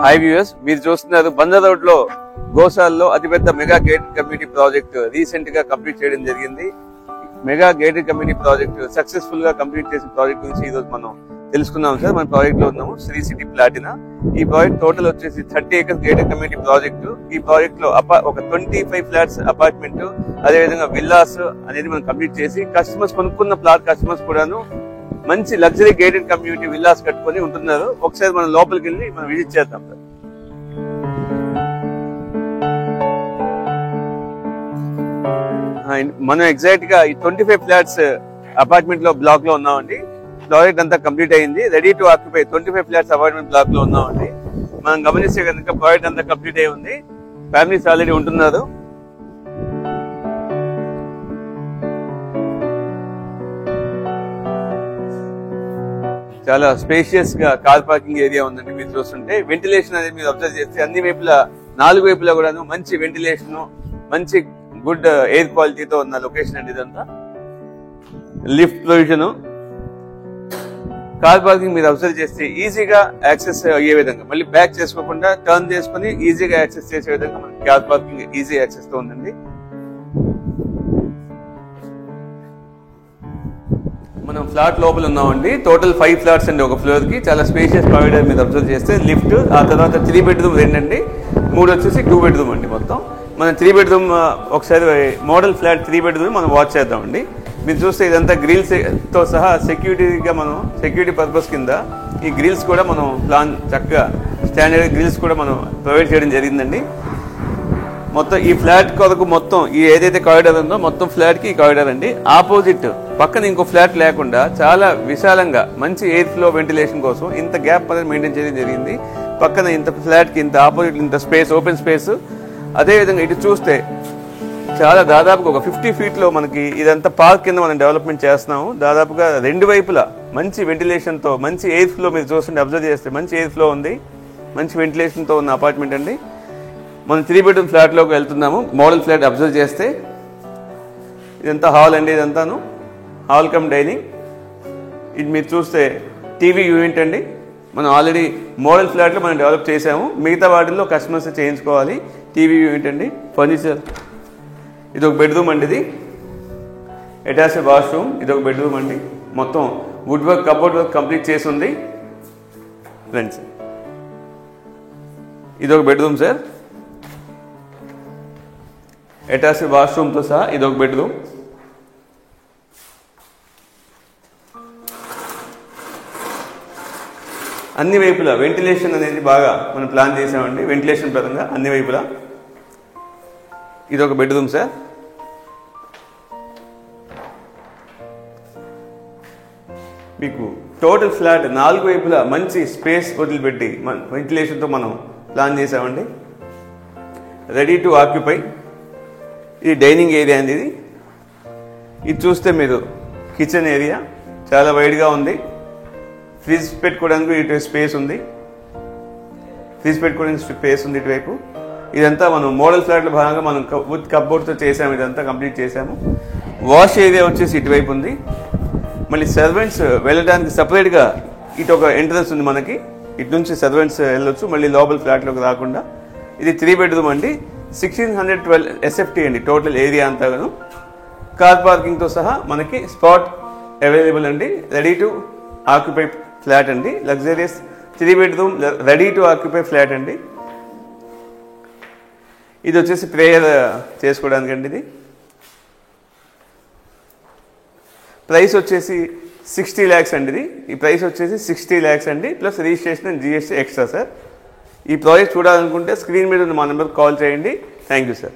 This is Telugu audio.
హై వ్యూయర్స్, మీరు చూస్తున్నారు బందర్ రోడ్ లో గోసాల్లో అతిపెద్ద mega gated community project recent గా కంప్లీట్ చేయడం జరిగింది. Mega gated community project successful గా కంప్లీట్ చేసిన ప్రాజెక్ట్ గురించి ఈ రోజు మనం తెలుసుకున్నాం సార్. మన ప్రాజెక్ట్ లో ఉన్నాము శ్రీ సిటీ ప్లాటినా. ఈ ప్రాజెక్ట్ టోటల్ వచ్చేసి 30 acres గేటెడ్ కమ్యూనిటీ ప్రాజెక్ట్. ఈ ప్రాజెక్ట్ లో ఒక 25 ఫ్లాట్స్ అపార్ట్మెంట్, అదే విధంగా విల్లాస్ అనేది మనం కంప్లీట్ చేసి కస్టమర్స్ కొనుక్కున్న ప్లాట్ కస్టమర్స్ కూడాను మంచి లగ్జరీ గేటెడ్ కమ్యూనిటీ విల్లాస్ కట్టుకొని ఉంటున్నారు. ఒకసారి మనం లోపలికి వెళ్ళి మనం విజిట్ చేద్దాం సార్. మనం ఎగ్జాక్ట్ గా ఈ 25 ఫ్లాట్స్ అపార్ట్మెంట్ లో బ్లాక్ లో ఉన్నామండి. ప్రాజెక్ట్ అంతా కంప్లీట్ అయింది, ready to occupy 25 flats apartment block లో ఉన్నామండి. మనం గమనిస్తే కనుక ప్రాజెక్ట్ అంతా కంప్లీట్ అయి ఉంది, ఫ్యామిలీస్ ఆల్రెడీ ఉంటున్నారు. చాలా స్పేషియస్ గా కార్ పార్కింగ్ ఏరియా ఉందండి. మీరు చూస్తుంటే వెంటిలేషన్ అనేది మీరు అబ్జర్వ్ చేస్తే అన్ని వైపులా 4 వైపులా కూడా మంచి వెంటిలేషన్, మంచి గుడ్ ఎయిర్ క్వాలిటీతో ఉన్న లొకేషన్ అండి ఇదంతా. లిఫ్ట్ ప్రొవిజన్, కార్ పార్కింగ్ మీరు అబ్జర్వ్ చేస్తే ఈజీగా యాక్సెస్ అయ్యే విధంగా, మళ్ళీ బ్యాక్ చేసుకోకుండా టర్న్ చేసుకుని ఈజీగా యాక్సెస్ చేసే విధంగా మనకి కార్ పార్కింగ్ ఈజీ యాక్సెస్ తో ఉందండి. మనం ఫ్లాట్ లోపల ఉన్నామండి. టోటల్ 5 ఫ్లాట్స్ అండి ఒక ఫ్లోర్ కి. చాలా స్పేషియస్ ప్రొవైడర్ మీద అబ్జర్వ్ చేస్తే లిఫ్ట్, ఆ తర్వాత 3 బెడ్రూమ్ 2 అండి, 3 వచ్చేసి 2 బెడ్రూమ్ అండి. మొత్తం మనం 3 బెడ్రూమ్ ఒకసారి మోడల్ ఫ్లాట్ 3 బెడ్రూమ్ మనం వాచ్ చేద్దామండి. మీరు చూస్తే ఇదంతా గ్రిల్స్ తో సహా సెక్యూరిటీగా మనం సెక్యూరిటీ పర్పస్ కింద ఈ గ్రిల్స్ కూడా మనం ప్లాన్ చక్కగా స్టాండర్డ్ గ్రిల్స్ కూడా మనం ప్రొవైడ్ చేయడం జరిగిందండి. మొత్తం ఈ ఫ్లాట్ కొరకు మొత్తం ఈ ఏదైతే కారిడార్ ఉందో మొత్తం ఫ్లాట్ కి ఈ కారిడార్ అండి. ఆపోజిట్ పక్కన ఇంకో ఫ్లాట్ లేకుండా చాలా విశాలంగా మంచి ఎయిర్ ఫ్లో వెంటిలేషన్ కోసం ఇంత గ్యాప్ అనేది మెయింటైన్ చేయడం జరిగింది. పక్కన ఇంత ఫ్లాట్ కి ఇంత ఆపోజిట్ ఇంత స్పేస్, ఓపెన్ స్పేస్. అదే విధంగా ఇటు చూస్తే చాలా దాదాపుగా ఒక 50 feet లో మనకి ఇదంతా పార్క్ కింద మనం డెవలప్మెంట్ చేస్తున్నాము. దాదాపుగా 2 వైపులా మంచి వెంటిలేషన్ తో మంచి ఎయిర్ ఫ్లో మీరు చూస్తుంటే అబ్జర్వ్ చేస్తే మంచి ఎయిర్ ఫ్లో ఉంది, మంచి వెంటిలేషన్ తో ఉన్న అపార్ట్మెంట్ అండి. మనం 3 బెడ్రూమ్ ఫ్లాట్ లోకి వెళ్తున్నాము. మోడల్ ఫ్లాట్ అబ్జర్వ్ చేస్తే ఇదంతా హాల్ అండి, ఇదంతాను హాల్ కమ్ డైనింగ్. ఇది మీరు చూస్తే టీవీ యూనిట్ అండి. మనం ఆల్రెడీ మోడల్ ఫ్లాట్ లో మనం డెవలప్ చేసాము, మిగతా వాటిల్లో కస్టమర్స్ చేయించుకోవాలి. టీవీ యూనిట్ అండి. ఫర్నిచర్, ఇది ఒక బెడ్రూమ్ అండి, ఇది అటాచ్ వాష్రూమ్, ఇది ఒక బెడ్రూమ్ అండి. మొత్తం wood work, cupboard work complete చేసి ఉంది. ఫ్రెండ్స్, ఇది ఒక బెడ్రూమ్ సార్, అటాచ్ వాష్రూమ్ తో సహా ఇది ఒక బెడ్రూమ్. అన్ని వైపులా వెంటిలేషన్ అనేది బాగా మనం ప్లాన్ చేసామండి. వెంటిలేషన్ పరంగా అన్ని వైపులా ఇది ఒక బెడ్రూమ్ సార్. మీకు టోటల్ ఫ్లాట్ 4 వైపులా మంచి స్పేస్ వదిలిపెట్టి వెంటిలేషన్తో మనం ప్లాన్ చేసామండి. Ready to occupy. ఇది డైనింగ్ ఏరియా అండి. ఇది చూస్తే మీరు కిచెన్ ఏరియా చాలా వైడ్గా ఉంది. ఫ్రిడ్జ్ పెట్టుకోవడానికి ఇటు స్పేస్ ఉంది, ఫ్రిడ్జ్ పెట్టుకోవడానికి స్పేస్ ఉంది ఇటువైపు. ఇదంతా మనం మోడల్ ఫ్లాట్లో భాగంగా మనం విత్ కప్బోర్డ్తో చేసాము, ఇదంతా కంప్లీట్ చేసాము. వాష్ ఏరియా వచ్చేసి ఇటువైపు ఉంది. మళ్ళీ సర్వెంట్స్ వెళ్ళడానికి సపరేట్గా ఇటు ఒక ఎంట్రన్స్ ఉంది మనకి, ఇటు నుంచి సర్వెంట్స్ వెళ్ళొచ్చు మళ్ళీ లోపల ఫ్లాట్లోకి రాకుండా. ఇది 3 బెడ్రూమ్ అండి, 1612 SFT అండి టోటల్ ఏరియా అంతాను. కార్ పార్కింగ్తో సహా మనకి స్పాట్ అవైలబుల్ అండి. రెడీ టు ఆక్యుపై ఫ్లాట్ అండి, luxurious 3 bedroom ready to occupy flat అండి. ఇది వచ్చేసి ప్రేయర్ చేసుకోవడానికి అండి. ఇది ప్రైస్ వచ్చేసి 60 lakhs అండి. ఇది ఈ ప్రైస్ వచ్చేసి 60 lakhs అండి, plus registration and GST extra sir. ఈ ప్రాజెక్ట్ చూడాలనుకుంటే స్క్రీన్ మీద ఉన్న మా నెంబర్కి కాల్ చేయండి. Thank you sir.